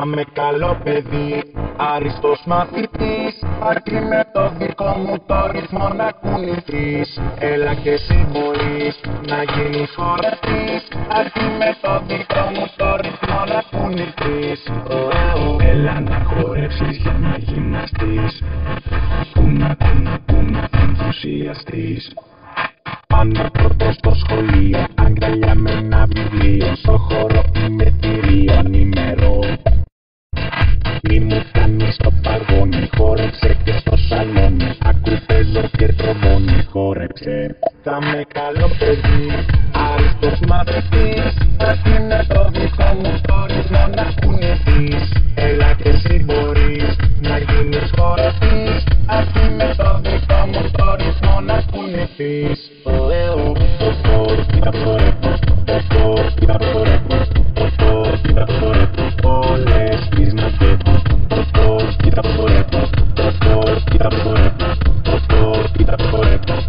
Θα με καλό παιδί, άριστος μαθητής, αρκεί με το δικό μου το ρυθμό να κουνηθείς. Έλα και εσύ μπορείς να γίνεις χορευτής, αρκεί με το δικό μου το ρυθμό να κουνηθείς. Έλα να χορεύσεις για να γυμναστείς, κούνα ενθουσιαστείς. Πάνω πρώτο στο σχολείο, αγκαλιά με ένα βιβλίο, στο χώρο είμαι θηρίο νημερό. Μη μου κάνεις το παγόνι, χόρεψε και στο σαλόνι, ακού παίζω και τρομώνει, χόρεψε. Θα με καλό παιδί, άριστος μαθητής, αρκεί με το δικό μου το ρυθμό να κουνηθείς. Έλα και εσύ μπορείς να γίνεις χορευτής, αρκεί με το δικό μου το ρυθμό να κουνηθείς. Όλες τις μαγεύω,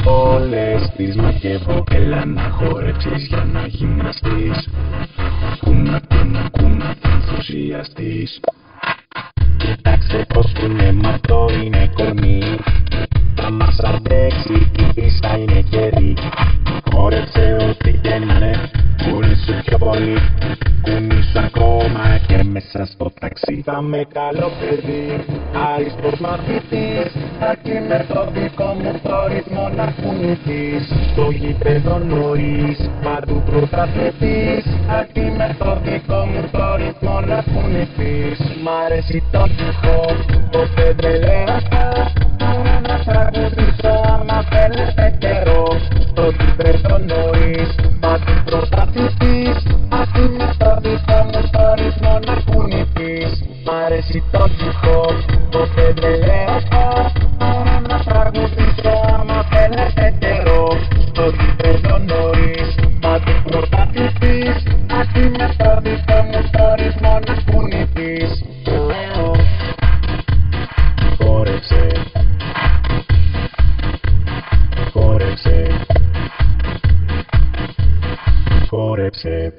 όλες τις μαγεύω. Έλα να χορέψεις για να γυμναστείς, κούνα ενθουσιαστείς. Κοιτάξτε πως είναι, μα αυτό είναι κορμί, θα μας αντέξει, η πίστα είναι καιρή. Χόρεψε ό,τι και να είναι, κουνήσου πιο πολύ, κουνήσου ακόμα και μέσα στο ταξί. Θα με καλό παιδί, άριστος μαθητής, αρκεί με το δικό μου το ρυθμό να κουνηθείς. Στο γήπεδο νωρίς, παντού πρωταθλητής, αρκεί με το δικό μου το ρυθμό να κουνηθείς. Μ' αρέσει το hip-hop, ποτέ δεν λέω αυτά, να τραγουδήσω άμα θέλετε καιρό. Στο γήπεδο νωρίς, παντού πρωταθλητής, αρκεί με το δικό μου το ρυθμό να κουνηθείς. Μ' αρέσει το hip-hop, ποτέ δεν λέω αυτά, να τραγουδήσω άμα θέλετε καιρό. Στο γήπεδο νωρίς, παντού πρωταθλητής, αρκεί με το δικό μου το ρυθμό να κουνηθείς. Χόρεψε, χόρεψε, χόρεψε.